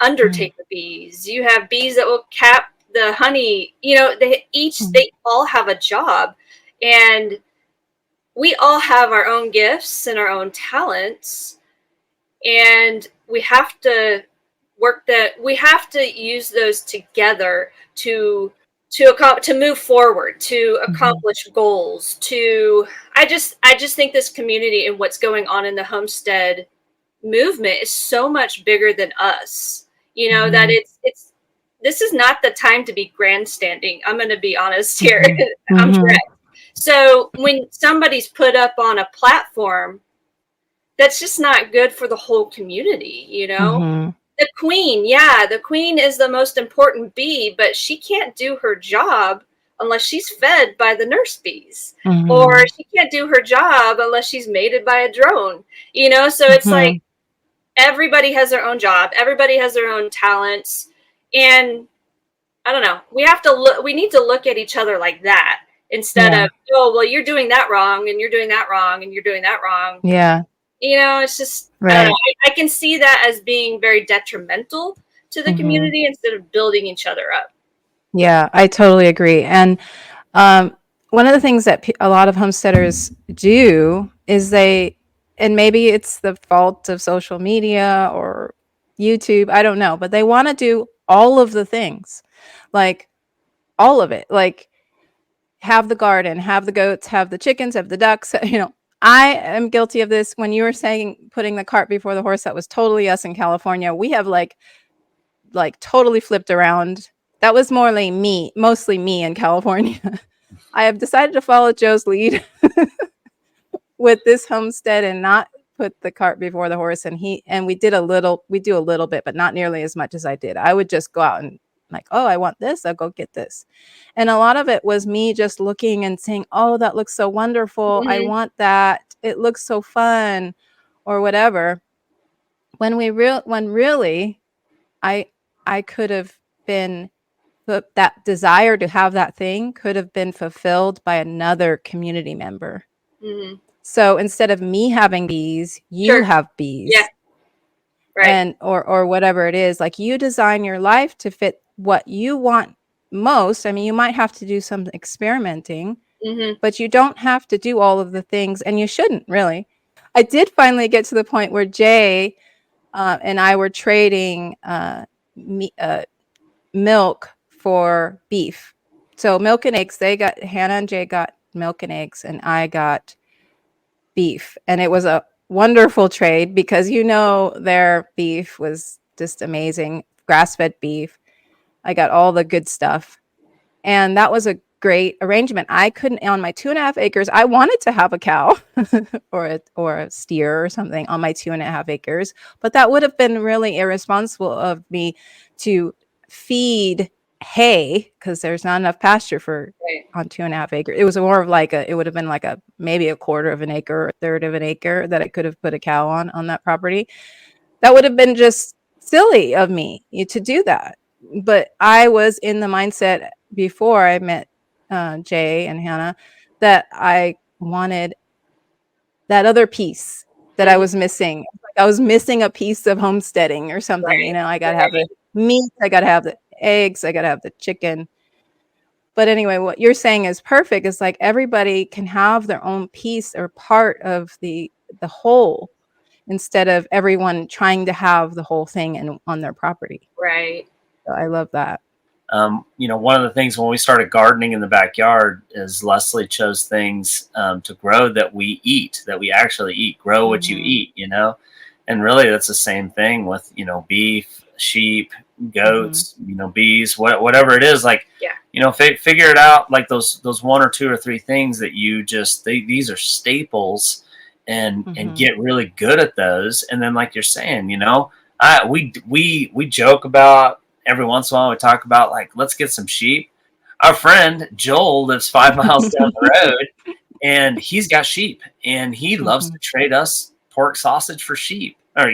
undertaker bees, you have bees that will cap the honey. They all have a job, and we all have our own gifts and our own talents, and we have to use those together to move forward, to accomplish goals. I just think this community and what's going on in the homestead movement is so much bigger than us. That this is not the time to be grandstanding. I'm going to be honest here. I'm correct. So when somebody's put up on a platform, that's just not good for the whole community. The queen is the most important bee, but she can't do her job unless she's fed by the nurse bees, or she can't do her job unless she's mated by a drone. So it's like everybody has their own job, everybody has their own talents, and I don't know. We need to look at each other like that instead of, oh, well, you're doing that wrong, and you're doing that wrong, and you're doing that wrong. Yeah. It's just, right. I don't know. I can see that as being very detrimental to the community instead of building each other up. Yeah, I totally agree. And one of the things that a lot of homesteaders do is and maybe it's the fault of social media or YouTube, I don't know, but they want to do all of the things, like all of it, like have the garden, have the goats, have the chickens, have the ducks. I am guilty of this. When you were saying putting the cart before the horse, that was totally us in California. We have like totally flipped around. That was mostly me in California. I have decided to follow Joe's lead with this homestead and not put the cart before the horse. And we do a little bit, but not nearly as much as I did. I would just go out and like, oh, I want this, I'll go get this. And a lot of it was me just looking and saying, oh, that looks so wonderful. I want that. It looks so fun or whatever. When really I could have been, but that desire to have that thing could have been fulfilled by another community member. So instead of me having bees, you have bees. Yeah. Right. And or whatever it is, like you design your life to fit what you want most. I mean, you might have to do some experimenting, but you don't have to do all of the things, and you shouldn't really. I did finally get to the point where Jay and I were trading milk for beef. So milk and eggs, Hannah and Jay got milk and eggs, and I got beef. And it was a wonderful trade because their beef was just amazing. Grass-fed beef. I got all the good stuff. And that was a great arrangement. I couldn't, on my 2.5 acres, I wanted to have a cow or a steer or something on my 2.5 acres, but that would have been really irresponsible of me to feed hay because there's not enough pasture on 2.5 acres. It was more of it would have been like maybe a quarter of an acre or a third of an acre that I could have put a cow on that property. That would have been just silly of me to do that. But I was in the mindset before I met Jay and Hannah that I wanted that other piece that I was missing. I was missing a piece of homesteading or something. I got to have the meat, I got to have the eggs, I got to have the chicken. But anyway, what you're saying is perfect. It's like everybody can have their own piece or part of the whole instead of everyone trying to have the whole thing on their property. Right. So I love that. One of the things when we started gardening in the backyard is Leslie chose things to grow that we eat, that we actually eat. Grow what you eat, and really that's the same thing with beef, sheep, goats, bees, whatever it is. Like, figure it out. Like those 1 or 2 or 3 things that you these are staples, and get really good at those. And then, like you're saying, we joke about. Every once in a while, we talk about let's get some sheep. Our friend Joel lives 5 miles down the road, and he's got sheep, and he loves to trade us pork sausage for sheep, or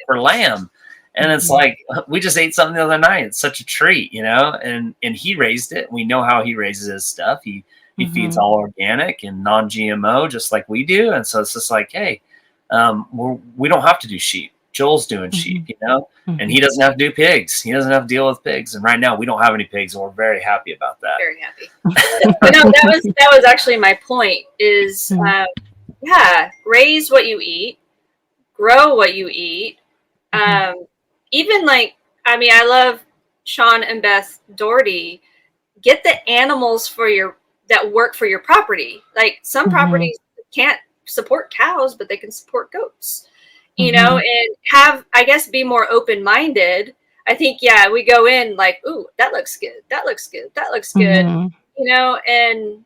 for lamb. And it's like we just ate something the other night. It's such a treat, And he raised it. We know how he raises his stuff. He feeds all organic and non-GMO, just like we do. And so it's just like, hey, we don't have to do sheep. Joel's doing sheep, and he doesn't have to do pigs. He doesn't have to deal with pigs. And right now we don't have any pigs, and we're very happy about that. Very happy. But no, that was actually my point is, raise what you eat, grow what you eat. Even I love Sean and Beth Doherty. Get the animals that work for your property. Like some properties can't support cows, but they can support goats. And be more open-minded. I think, we go in like, ooh, that looks good. That looks good. That looks good. And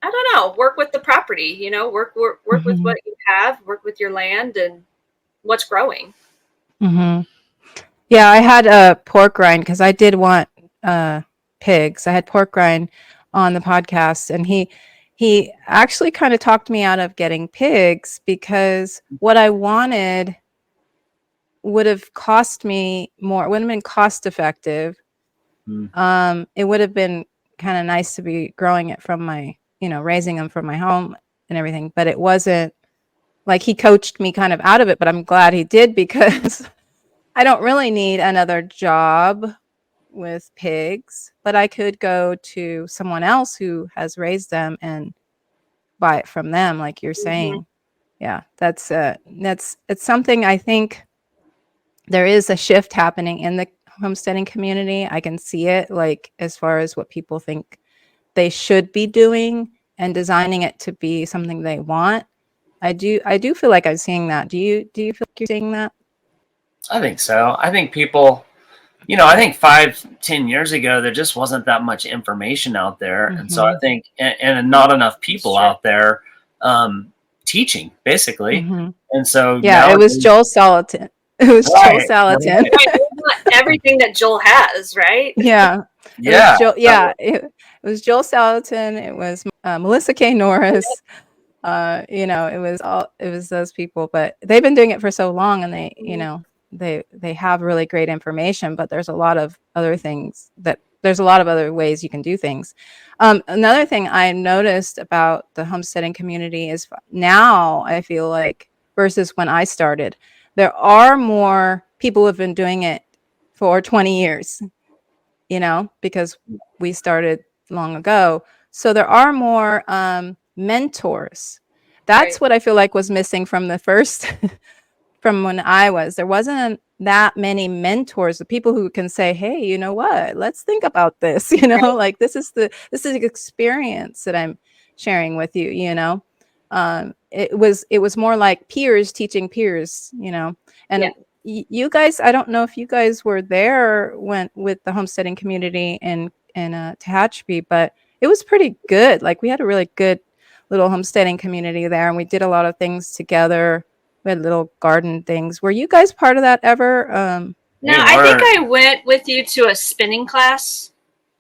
I don't know, work with the property, work with what you have, work with your land and what's growing. Yeah, I had a pork rind because I did want pigs. I had pork rind on the podcast, and he actually kind of talked me out of getting pigs because what I wanted would have cost me more. It wouldn't have been cost effective. It would have been kind of nice to be growing it from my, raising them from my home and everything. But it wasn't like he coached me kind of out of it. But I'm glad he did because I don't really need another job with pigs, but I could go to someone else who has raised them and buy it from them, like you're saying. Yeah, it's something I think there is a shift happening in the homesteading community. I can see it, like as far as what people think they should be doing and designing it to be something they want. I do feel like I'm seeing that. Do you feel like you're seeing that? I think so. I think people, I think 5-10 years ago, there just wasn't that much information out there. And so I think, and not enough people out there teaching, basically. And so it was Joel Salatin. It was Joel Salatin. Not everything that Joel has, right? Yeah. It was Joel Salatin. It was Melissa K. Norris. It was those people, but they've been doing it for so long, and they have really great information, but there's a lot of other things there's a lot of other ways you can do things. Another thing I noticed about the homesteading community is now I feel like versus when I started, there are more people who have been doing it for 20 years, because we started long ago. So there are more mentors. That's what I feel like was missing from the first, from when there wasn't that many mentors, the people who can say, hey, you know what, let's think about this, like this is the experience that I'm sharing with you, it was more like peers teaching peers, and you guys, I don't know if you guys were there with the homesteading community in Tehachapi, but it was pretty good. Like we had a really good little homesteading community there, and we did a lot of things together. We had little garden things. Were you guys part of that ever? No, I think I went with you to a spinning class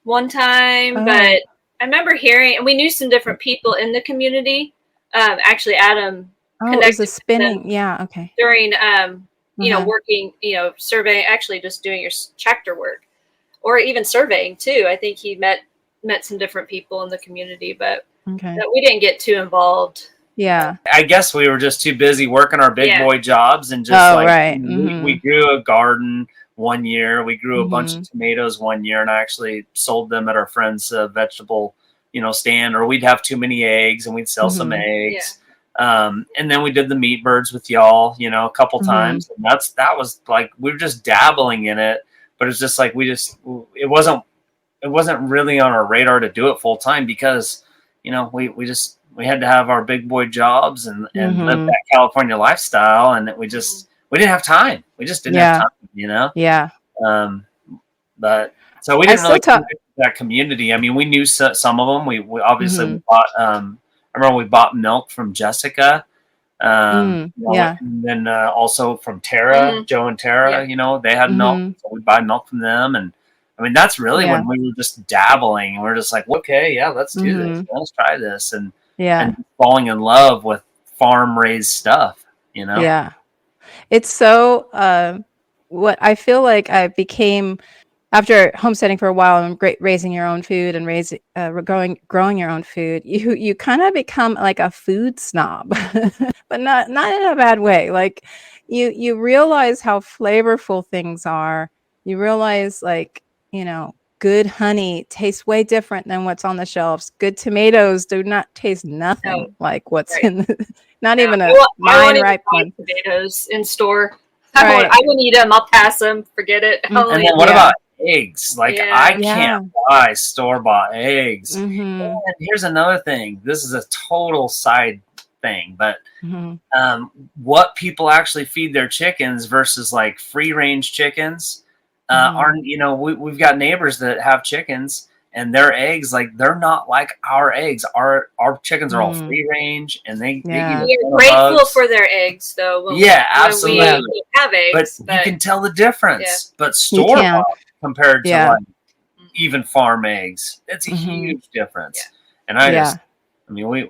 one time, but I remember hearing, and we knew some different people in the community. Actually, Adam it was a spinning. Yeah, okay. During working, surveying, actually just doing your tractor work, or even surveying too. I think he met some different people in the community, but we didn't get too involved. Yeah, I guess we were just too busy working our big boy jobs and just we grew a garden one year. We grew a bunch of tomatoes one year, and I actually sold them at our friend's vegetable, stand. Or we'd have too many eggs, and we'd sell some eggs. And then we did the meat birds with y'all, a couple times. And that was like we were just dabbling in it, but it's just like it wasn't really on our radar to do it full time because we had to have our big boy jobs and live that California lifestyle. And we didn't have time. We just didn't have time, Yeah. But so we didn't really connect with that community. I mean, we knew some of them. We obviously bought, I remember we bought milk from Jessica. And then also from Tara, Joe and Tara, they had milk. So we'd buy milk from them. And I mean, that's really when we were just dabbling and we're just like, okay, let's do this. Let's try this. And falling in love with farm raised stuff, Yeah. It's so, what I feel like I became after homesteading for a while and raising your own food and growing your own food, you kind of become like a food snob, but not in a bad way. Like you realize how flavorful things are. You realize good honey tastes way different than what's on the shelves. Good tomatoes do not taste nothing like what's in not even a vine ripe one. Tomatoes in store. I wouldn't eat them. I'll pass them. Forget it. And then what about eggs? Like I can't buy store-bought eggs. And here's another thing. This is a total side thing, but what people actually feed their chickens versus like free-range chickens. We've got neighbors that have chickens and their eggs, like they're not like our eggs. Our chickens are all free range and they we're grateful for their eggs though. Absolutely. When we have eggs, but you can tell the difference. But store bought compared to like even farm eggs, it's a huge difference. And we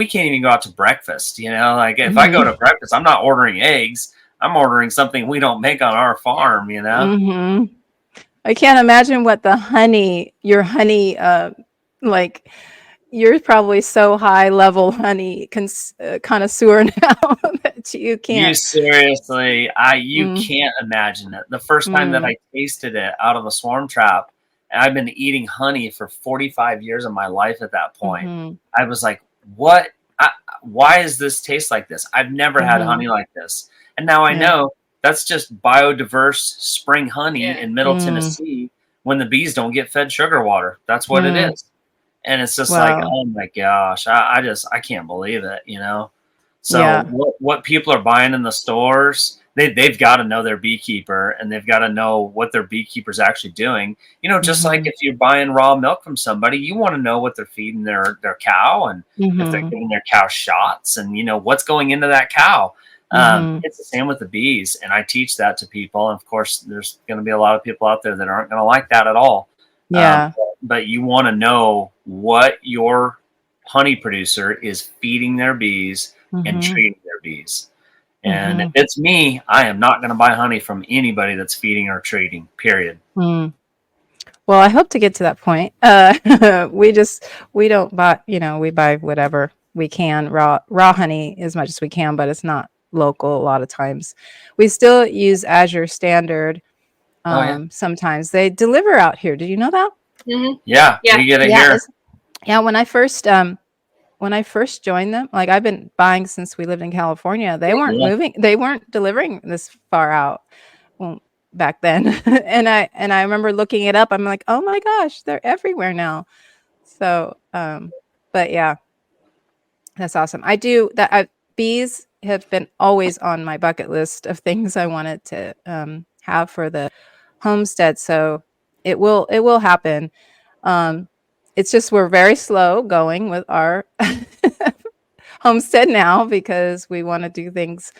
can't even go out to breakfast. Like if I go to breakfast, I'm not ordering eggs. I'm ordering something we don't make on our farm, I can't imagine what your honey, like you're probably so high level honey connoisseur now that You You can't. seriously, you can't imagine it. The first time that I tasted it out of a swarm trap, and I've been eating honey for 45 years of my life at that point. I was like, what? Why does this taste like this? I've never had honey like this. And now I know that's just biodiverse spring honey in Middle Tennessee when the bees don't get fed sugar water. That's what it is. And it's just like, oh my gosh, I can't believe it, you know? So what people are buying in the stores, they've got to know their beekeeper, and they've got to know what their beekeeper's actually doing. You know, just like if you're buying raw milk from somebody, you want to know what they're feeding their cow, and if they're giving their cow shots, and you know what's going into that cow. It's the same with the bees, and I teach that to people. And of course, there's going to be a lot of people out there that aren't going to like that at all. But you want to know what your honey producer is feeding their bees and treating their bees. And if it's me, I am not going to buy honey from anybody that's feeding or treating, period. Well, I hope to get to that point. We don't buy, you know, we buy whatever we can, raw honey as much as we can, but it's not local a lot of times. We still use Azure Standard. Sometimes they deliver out here. Did you know that? Yeah, we get it here. When I first joined them, like I've been buying since we lived in California, they weren't delivering this far out back then. and I remember looking it up. I'm like, oh my gosh, they're everywhere now. So, but yeah, that's awesome. Bees have been always on my bucket list of things I wanted to have for the homestead. So it will happen. It's just we're very slow going with our homestead now because we want to do things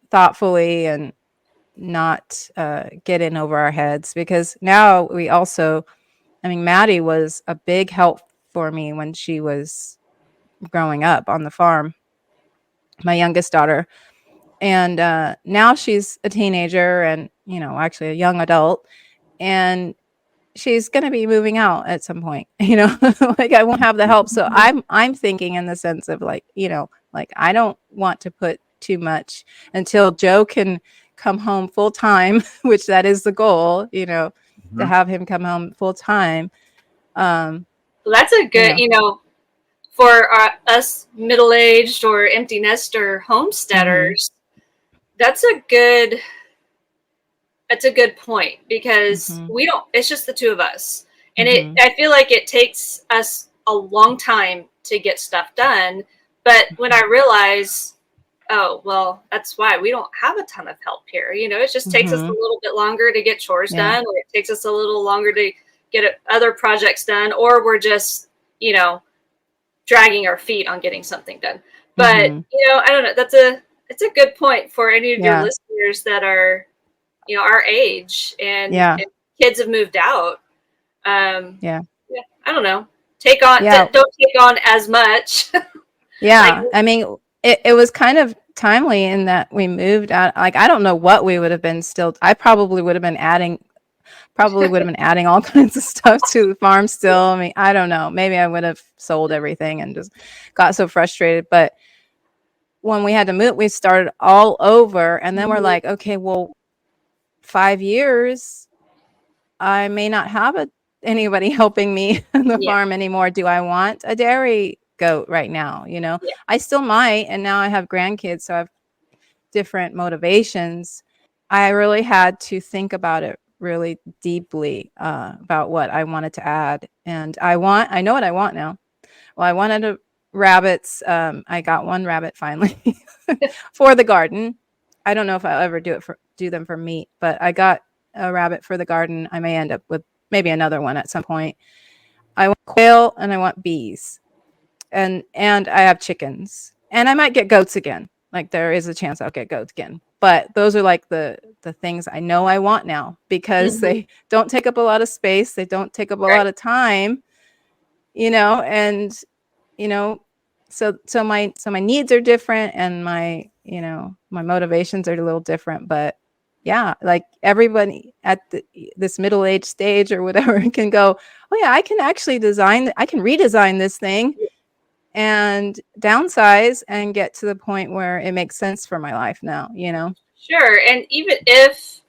thoughtfully and not get in over our heads. Because now we also, I mean, Maddie was a big help for me when she was growing up on the farm, my youngest daughter. And now she's a teenager and, you know, actually a young adult. And she's going to be moving out at some point, you know, like I won't have the help. So I'm thinking in the sense of like, you know, like I don't want to put too much until Joe can come home full time, which that is the goal, you know, to have him come home full time. Well, that's a good, you know, for us middle-aged or empty nester homesteaders, that's a good point because we don't, it's just the two of us. And I feel like it takes us a long time to get stuff done. But when I realize, oh, well, that's why we don't have a ton of help here. You know, it just takes us a little bit longer to get chores done, or it takes us a little longer to get other projects done, or we're just, you know, dragging our feet on getting something done. But, you know, I don't know. It's a good point for any of your listeners that are, you know, our age and kids have moved out. I don't know. Don't take on as much. I mean, it was kind of timely in that we moved out. Like, I don't know what we would have been still. I probably would have been adding all kinds of stuff to the farm still. I mean, I don't know. Maybe I would have sold everything and just got so frustrated. But when we had to move, we started all over. And then we're like, okay, well, 5 years, I may not have anybody helping me on the farm anymore. Do I want a dairy goat right now? You know, I still might. And now I have grandkids, so I have different motivations. I really had to think about it really deeply about what I wanted to add. And I know what I want now. Well, I wanted rabbits. I got one rabbit finally for the garden. I don't know if I'll ever do them for meat, but I got a rabbit for the garden. I may end up with maybe another one at some point. I want quail and I want bees, and I have chickens, and I might get goats again. Like there is a chance I'll get goats again, but those are like the things I know I want now because they don't take up a lot of space. They don't take up a lot of time, you know, and you know, so my needs are different and my, you know, my motivations are a little different, but yeah, like everybody at this middle-aged stage or whatever can go, oh yeah, I can actually redesign this thing and downsize and get to the point where it makes sense for my life now, Sure. And even if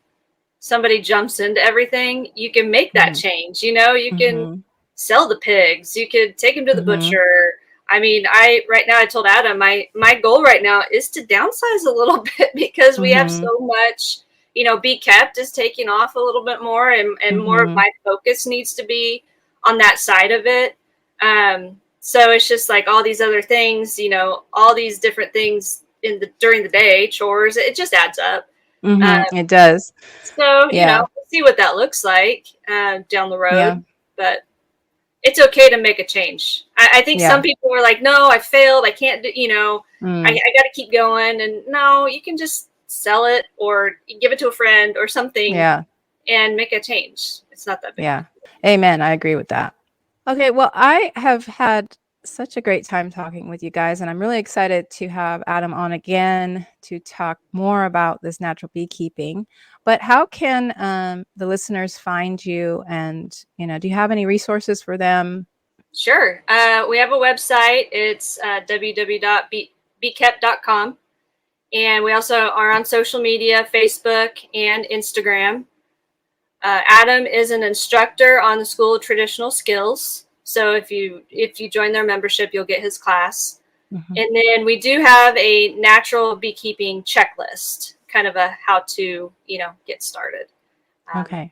somebody jumps into everything, you can make that change. You can sell the pigs, you could take them to the butcher. I mean, right now I told Adam my goal right now is to downsize a little bit because we have so much. Beekept is taking off a little bit more, and more of my focus needs to be on that side of it. So it's just like all these other things, all these different things during the day, chores, it just adds up. It does. So, we'll see what that looks like down the road. Yeah. But it's okay to make a change. I think some people are like, no, I failed. I can't do, I got to keep going. And no, you can just sell it or give it to a friend or something and make a change. It's not that big. Yeah. Amen. I agree with that. Okay. Well, I have had such a great time talking with you guys, and I'm really excited to have Adam on again to talk more about this natural beekeeping. But how can the listeners find you? And, do you have any resources for them? Sure. We have a website. It's www.beekept.com. And we also are on social media, Facebook and Instagram. Adam is an instructor on the School of Traditional Skills. So if you join their membership, you'll get his class. And then we do have a natural beekeeping checklist, kind of a how to, get started. Okay.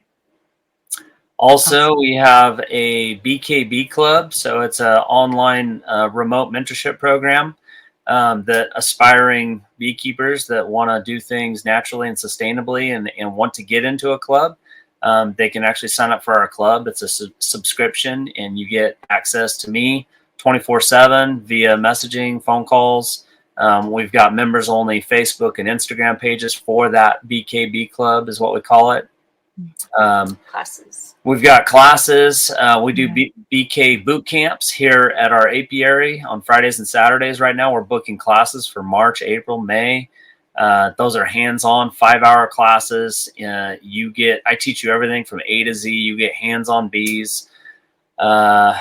Also, we have a BKB club. So it's an online remote mentorship program that aspiring beekeepers that want to do things naturally and sustainably and want to get into a club. They can actually sign up for our club. It's a subscription, and you get access to me 24/7 via messaging, phone calls. We've got members only Facebook and Instagram pages for that BKB club is what we call it. Classes. We've got classes. We do BK boot camps here at our apiary on Fridays and Saturdays. Right now we're booking classes for March, April, May. Those are hands-on 5-hour classes. I teach you everything from A to Z. You get hands-on bees. Let's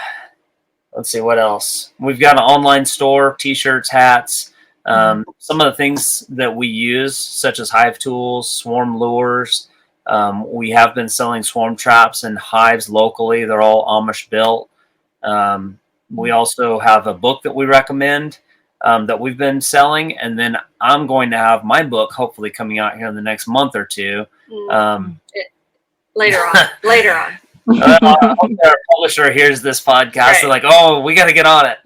see what else. We've got an online store, t-shirts, hats. Some of the things that we use, such as hive tools, swarm lures. We have been selling swarm traps and hives locally. They're all Amish built. We also have a book that we recommend that we've been selling. And then I'm going to have my book hopefully coming out here in the next month or two. Later on. I hope our publisher hears this podcast. Right. They're like, oh, we got to get on it.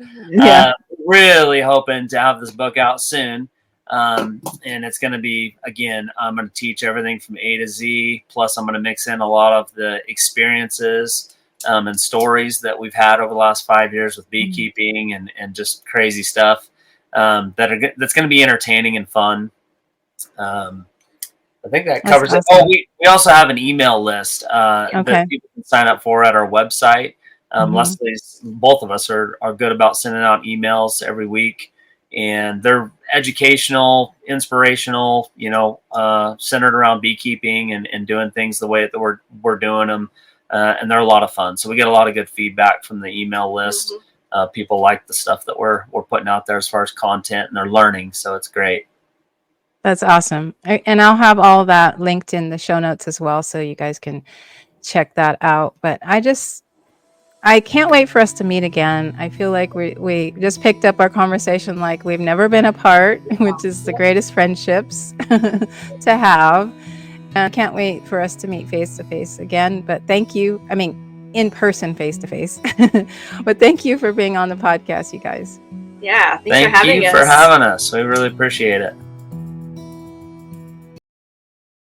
Really hoping to have this book out soon. And it's going to be, again, I'm going to teach everything from A to Z. Plus, I'm going to mix in a lot of the experiences and stories that we've had over the last 5 years with beekeeping and just crazy stuff that's going to be entertaining and fun. I think that covers it. Oh, we also have an email list that people can sign up for at our website. Leslie's, both of us are good about sending out emails every week, and they're educational, inspirational, centered around beekeeping and doing things the way that we're doing them. And they're a lot of fun. So we get a lot of good feedback from the email list. People like the stuff that we're putting out there as far as content, and they're learning. So it's great. That's awesome. And I'll have all that linked in the show notes as well, so you guys can check that out. But I can't wait for us to meet again. I feel like we just picked up our conversation like we've never been apart, which is the greatest friendships to have. And I can't wait for us to meet face to face again. But thank you. I mean, in person, face to face. But thank you for being on the podcast, you guys. Yeah. Thank you for having us. We really appreciate it.